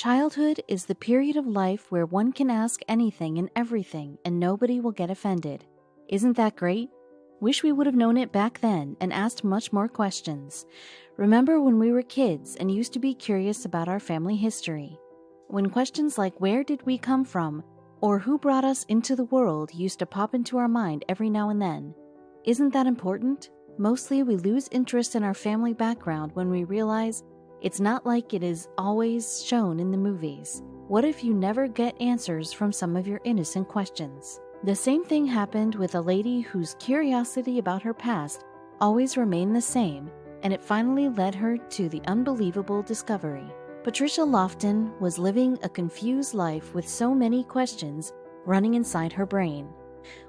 Childhood is the period of life where one can ask anything and everything and nobody will get offended. Isn't that great? Wish we would have known it back then and asked much more questions. Remember when we were kids and used to be curious about our family history? When questions like where did we come from or who brought us into the world used to pop into our mind every now and then. Isn't that important? Mostly we lose interest in our family background when we realize it's not like it is always shown in the movies. What if you never get answers from some of your innocent questions? The same thing happened with a lady whose curiosity about her past always remained the same, and it finally led her to the unbelievable discovery. Patricia Lofton was living a confused life with so many questions running inside her brain.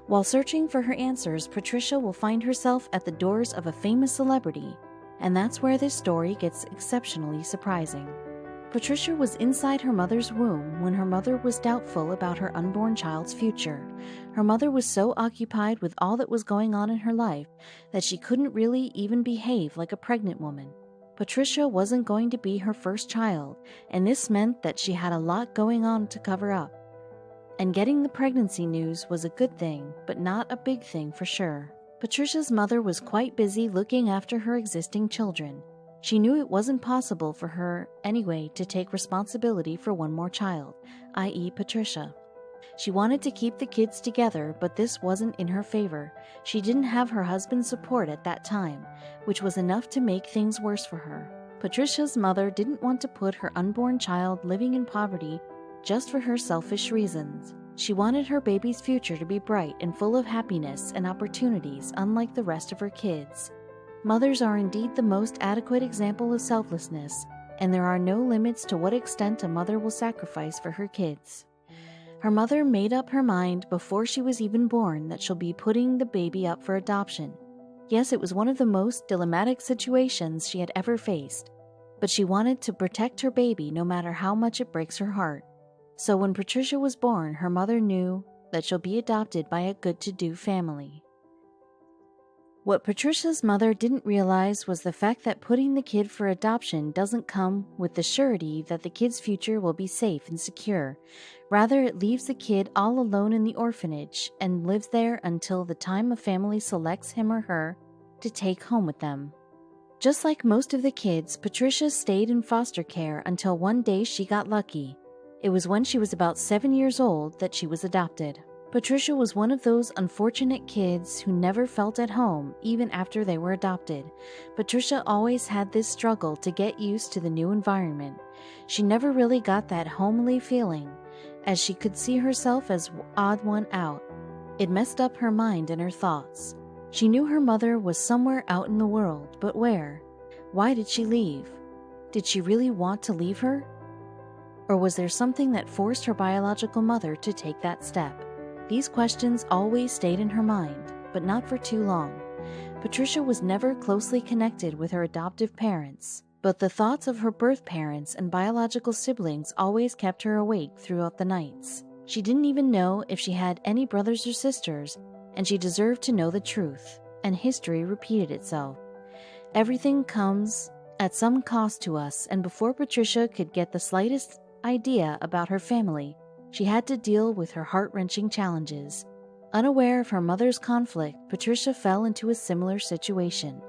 While searching for her answers, Patricia will find herself at the doors of a famous celebrity, and that's where this story gets exceptionally surprising. Patricia was inside her mother's womb when her mother was doubtful about her unborn child's future. Her mother was so occupied with all that was going on in her life that she couldn't really even behave like a pregnant woman. Patricia wasn't going to be her first child, and this meant that she had a lot going on to cover up. And getting the pregnancy news was a good thing, but not a big thing for sure. Patricia's mother was quite busy looking after her existing children. She knew it wasn't possible for her anyway to take responsibility for one more child, i.e. Patricia. She wanted to keep the kids together, but this wasn't in her favor. She didn't have her husband's support at that time, which was enough to make things worse for her. Patricia's mother didn't want to put her unborn child living in poverty just for her selfish reasons. She wanted her baby's future to be bright and full of happiness and opportunities, unlike the rest of her kids. Mothers are indeed the most adequate example of selflessness, and there are no limits to what extent a mother will sacrifice for her kids. Her mother made up her mind before she was even born that she'll be putting the baby up for adoption. Yes, it was one of the most dilemmatic situations she had ever faced, but she wanted to protect her baby no matter how much it breaks her heart. So when Patricia was born, her mother knew that she'll be adopted by a good-to-do family. What Patricia's mother didn't realize was the fact that putting the kid for adoption doesn't come with the surety that the kid's future will be safe and secure. Rather, it leaves the kid all alone in the orphanage and lives there until the time a family selects him or her to take home with them. Just like most of the kids, Patricia stayed in foster care until one day she got lucky. It was when she was about 7 years old that she was adopted. Patricia was one of those unfortunate kids who never felt at home even after they were adopted. Patricia always had this struggle to get used to the new environment. She never really got that homely feeling, as she could see herself as odd one out. It messed up her mind and her thoughts. She knew her mother was somewhere out in the world, but where? Why did she leave? Did she really want to leave her? Or was there something that forced her biological mother to take that step? These questions always stayed in her mind, but not for too long. Patricia was never closely connected with her adoptive parents, but the thoughts of her birth parents and biological siblings always kept her awake throughout the nights. She didn't even know if she had any brothers or sisters, and she deserved to know the truth, and history repeated itself. Everything comes at some cost to us, and before Patricia could get the slightest idea about her family, she had to deal with her heart-wrenching challenges. Unaware of her mother's conflict, Patricia fell into a similar situation.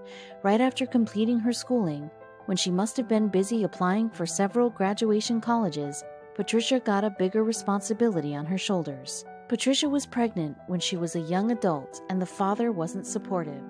Right after completing her schooling, when she must have been busy applying for several graduation colleges, Patricia got a bigger responsibility on her shoulders. Patricia was pregnant when she was a young adult, and the father wasn't supportive.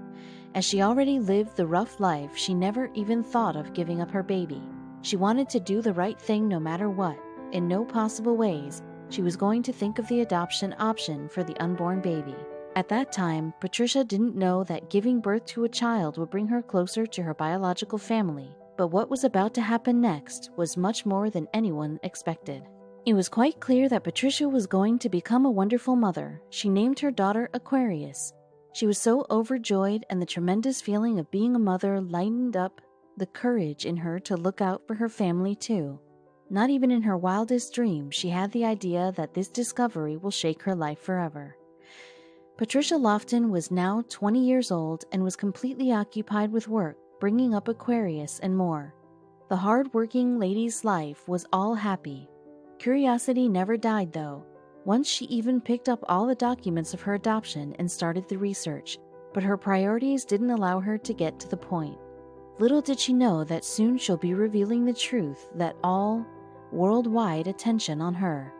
As she already lived the rough life, she never even thought of giving up her baby. She wanted to do the right thing no matter what. In no possible ways, she was going to think of the adoption option for the unborn baby. At that time, Patricia didn't know that giving birth to a child would bring her closer to her biological family, but what was about to happen next was much more than anyone expected. It was quite clear that Patricia was going to become a wonderful mother. She named her daughter Aquarius. She was so overjoyed, and the tremendous feeling of being a mother lightened up the courage in her to look out for her family too. Not even in her wildest dreams she had the idea that this discovery will shake her life forever. Patricia Lofton was now 20 years old and was completely occupied with work, bringing up Aquarius and more. The hard-working lady's life was all happy. Curiosity never died, though. Once she even picked up all the documents of her adoption and started the research, but her priorities didn't allow her to get to the point. Little did she know that soon she'll be revealing the truth that all worldwide attention on her.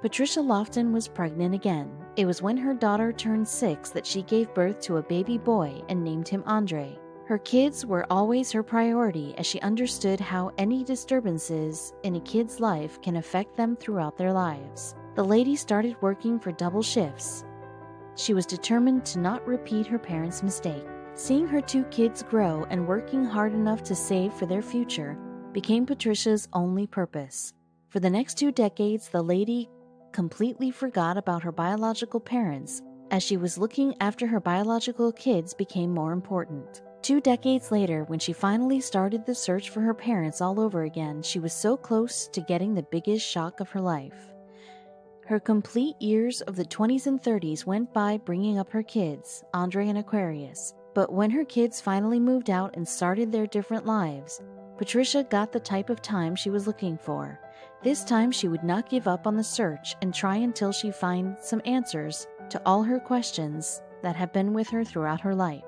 Patricia Lofton was pregnant again. It was when her daughter turned 6 that she gave birth to a baby boy and named him Andre. Her kids were always her priority, as she understood how any disturbances in a kid's life can affect them throughout their lives. The lady started working for double shifts. She was determined to not repeat her parents' mistake. Seeing her 2 kids grow and working hard enough to save for their future became Patricia's only purpose. For the next 2 decades, the lady completely forgot about her biological parents, as she was looking after her biological kids became more important. 2 decades later, when she finally started the search for her parents all over again, she was so close to getting the biggest shock of her life. Her complete years of the 20s and 30s went by bringing up her kids, Andre and Aquarius. But when her kids finally moved out and started their different lives, Patricia got the type of time she was looking for. This time she would not give up on the search and try until she found some answers to all her questions that have been with her throughout her life.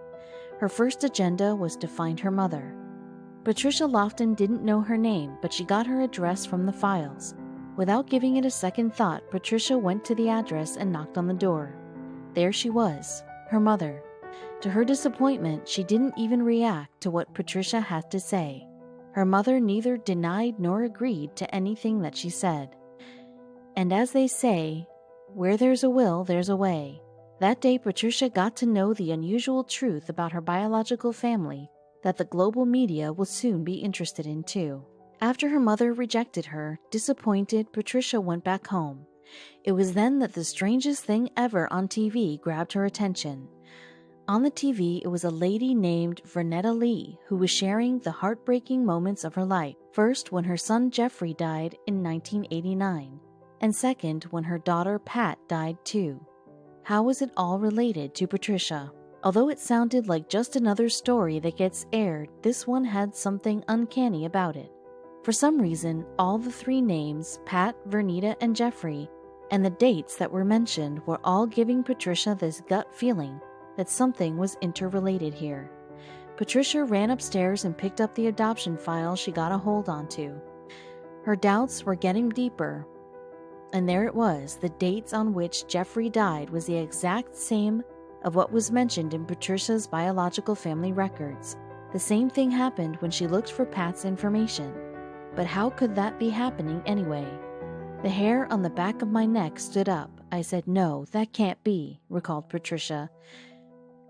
Her first agenda was to find her mother. Patricia Lofton didn't know her name, but she got her address from the files. Without giving it a second thought, Patricia went to the address and knocked on the door. There she was, her mother. To her disappointment, she didn't even react to what Patricia had to say. Her mother neither denied nor agreed to anything that she said. And as they say, where there's a will, there's a way. That day, Patricia got to know the unusual truth about her biological family that the global media will soon be interested in too. After her mother rejected her, disappointed, Patricia went back home. It was then that the strangest thing ever on TV grabbed her attention. On the TV, it was a lady named Vernetta Lee who was sharing the heartbreaking moments of her life. First, when her son Jeffrey died in 1989, and second, when her daughter Pat died too. How was it all related to Patricia? Although it sounded like just another story that gets aired, this one had something uncanny about it. For some reason, all the 3 names, Pat, Vernetta, and Jeffrey, and the dates that were mentioned were all giving Patricia this gut feeling that something was interrelated here. Patricia ran upstairs and picked up the adoption file she got a hold onto. Her doubts were getting deeper, and there it was. The dates on which Jeffrey died was the exact same of what was mentioned in Patricia's biological family records. The same thing happened when she looked for Pat's information. But how could that be happening anyway? The hair on the back of my neck stood up. I said, "No, that can't be," recalled Patricia.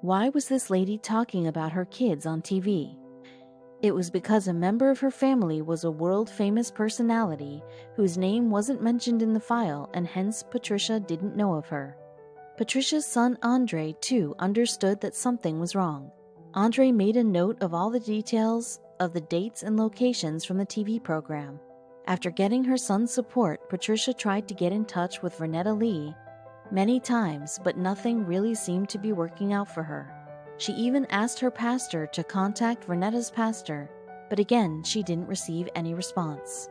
Why was this lady talking about her kids on TV? It was because a member of her family was a world-famous personality whose name wasn't mentioned in the file, and hence Patricia didn't know of her. Patricia's son Andre, too, understood that something was wrong. Andre made a note of all the details of the dates and locations from the TV program. After getting her son's support, Patricia tried to get in touch with Vernetta Lee many times, but nothing really seemed to be working out for her. She even asked her pastor to contact Vernetta's pastor, but again, she didn't receive any response.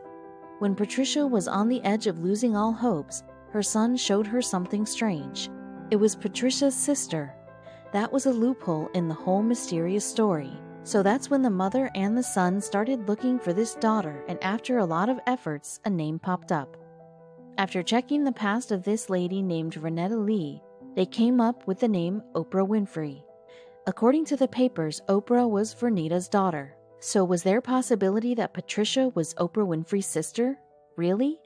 When Patricia was on the edge of losing all hopes, her son showed her something strange. It was Patricia's sister. That was a loophole in the whole mysterious story. So that's when the mother and the son started looking for this daughter, and after a lot of efforts, a name popped up. After checking the past of this lady named Vernetta Lee, they came up with the name Oprah Winfrey. According to the papers, Oprah was Vernetta's daughter. So was there a possibility that Patricia was Oprah Winfrey's sister? Really?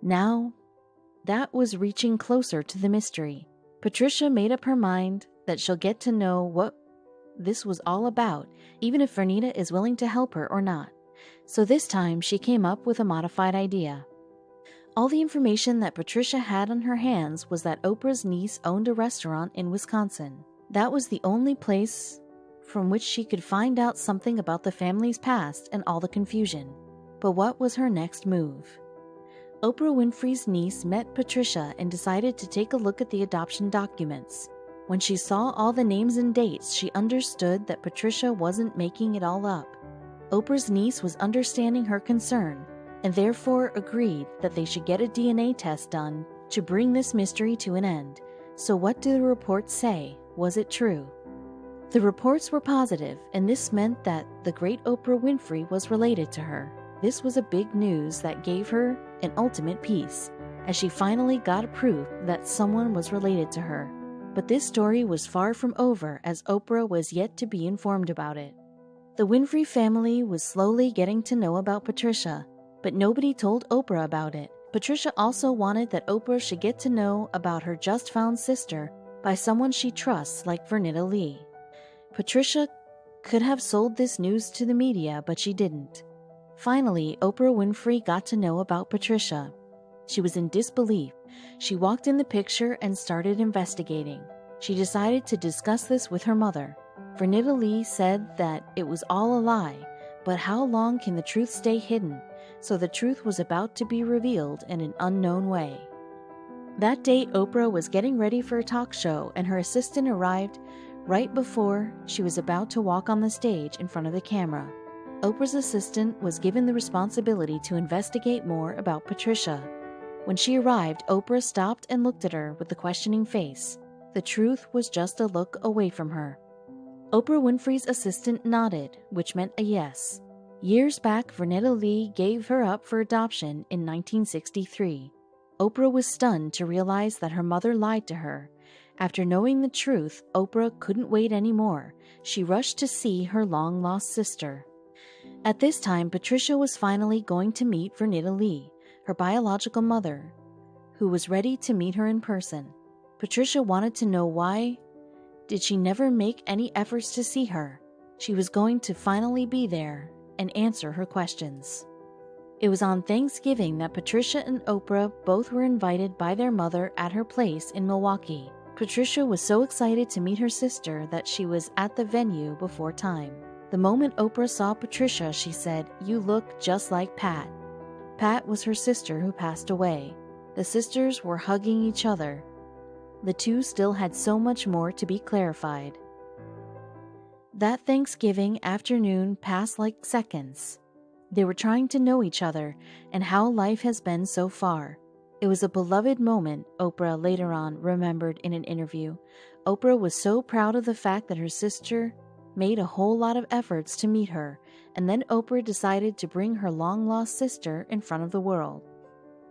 Now, that was reaching closer to the mystery. Patricia made up her mind that she'll get to know what this was all about, even if Vernetta is willing to help her or not. So this time, she came up with a modified idea. All the information that Patricia had on her hands was that Oprah's niece owned a restaurant in Wisconsin. That was the only place from which she could find out something about the family's past and all the confusion. But what was her next move? Oprah Winfrey's niece met Patricia and decided to take a look at the adoption documents. When she saw all the names and dates, she understood that Patricia wasn't making it all up. Oprah's niece was understanding her concern and therefore agreed that they should get a DNA test done to bring this mystery to an end. So what do the reports say? Was it true? The reports were positive, and this meant that the great Oprah Winfrey was related to her. This was a big news that gave her an ultimate peace, as she finally got proof that someone was related to her. But this story was far from over, as Oprah was yet to be informed about it. The Winfrey family was slowly getting to know about Patricia, but nobody told Oprah about it. Patricia also wanted that Oprah should get to know about her just-found sister by someone she trusts, like Vernita Lee. Patricia could have sold this news to the media, but she didn't. Finally, Oprah Winfrey got to know about Patricia. She was in disbelief. She walked in the picture and started investigating. She decided to discuss this with her mother. Vernita Lee said that it was all a lie, but how long can the truth stay hidden? So the truth was about to be revealed in an unknown way. That day, Oprah was getting ready for a talk show, and her assistant arrived right before she was about to walk on the stage in front of the camera. Oprah's assistant was given the responsibility to investigate more about Patricia. When she arrived, Oprah stopped and looked at her with a questioning face. The truth was just a look away from her. Oprah Winfrey's assistant nodded, which meant a yes. Years back, Vernita Lee gave her up for adoption in 1963. Oprah was stunned to realize that her mother lied to her. After knowing the truth, Oprah couldn't wait anymore. She rushed to see her long-lost sister. At this time, Patricia was finally going to meet Vernita Lee, her biological mother, who was ready to meet her in person. Patricia wanted to know why did she never make any efforts to see her. She was going to finally be there and answer her questions. It was on Thanksgiving that Patricia and Oprah both were invited by their mother at her place in Milwaukee. Patricia was so excited to meet her sister that she was at the venue before time. The moment Oprah saw Patricia, she said, "You look just like Pat." Pat was her sister who passed away. The sisters were hugging each other. The two still had so much more to be clarified. That Thanksgiving afternoon passed like seconds. They were trying to know each other and how life has been so far. It was a beloved moment, Oprah later on remembered in an interview. Oprah was so proud of the fact that her sister made a whole lot of efforts to meet her, and then Oprah decided to bring her long-lost sister in front of the world.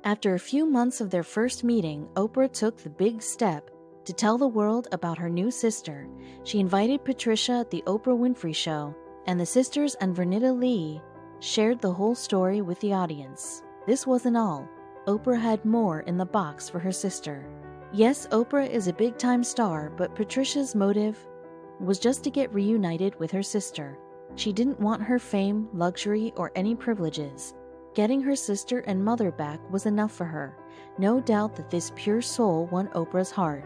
After a few months of their first meeting, Oprah took the big step to tell the world about her new sister. She invited Patricia at the Oprah Winfrey Show, and the sisters and Vernita Lee shared the whole story with the audience. This wasn't all. Oprah had more in the box for her sister. Yes, Oprah is a big-time star, but Patricia's motive was just to get reunited with her sister. She didn't want her fame, luxury, or any privileges. Getting her sister and mother back was enough for her. No doubt that this pure soul won Oprah's heart.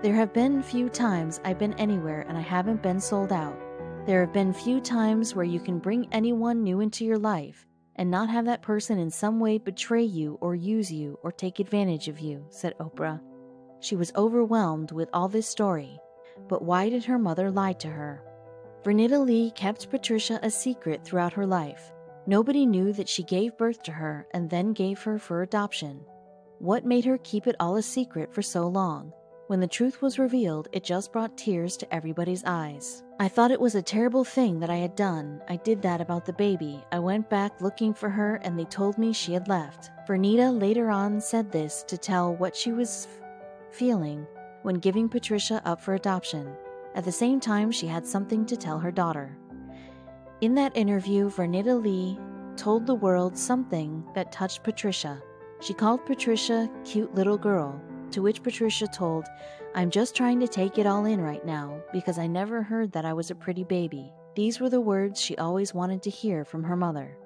There have been few times I've been anywhere and I haven't been sold out. There have been few times where you can bring anyone new into your life and not have that person in some way betray you or use you or take advantage of you, said Oprah. She was overwhelmed with all this story. But why did her mother lie to her? Vernita Lee kept Patricia a secret throughout her life. Nobody knew that she gave birth to her and then gave her for adoption. What made her keep it all a secret for so long? When the truth was revealed, it just brought tears to everybody's eyes. I thought it was a terrible thing that I had done. I did that about the baby. I went back looking for her and they told me she had left. Vernita later on said this to tell what she was feeling when giving Patricia up for adoption. At the same time, she had something to tell her daughter. In that interview, Vernita Lee told the world something that touched Patricia. She called Patricia "cute little girl," to which Patricia told, "I'm just trying to take it all in right now because I never heard that I was a pretty baby." These were the words she always wanted to hear from her mother.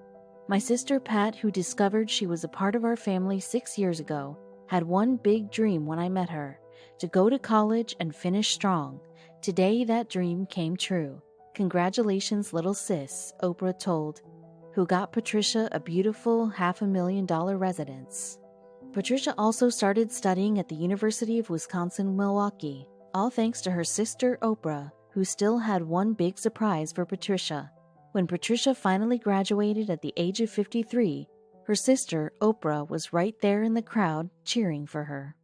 My sister Pat, who discovered she was a part of our family 6 years ago, had one big dream when I met her, to go to college and finish strong. Today that dream came true. Congratulations, little sis, Oprah told, who got Patricia a beautiful $500,000 residence. Patricia also started studying at the University of Wisconsin-Milwaukee, all thanks to her sister Oprah, who still had one big surprise for Patricia. When Patricia finally graduated at the age of 53, her sister, Oprah, was right there in the crowd cheering for her.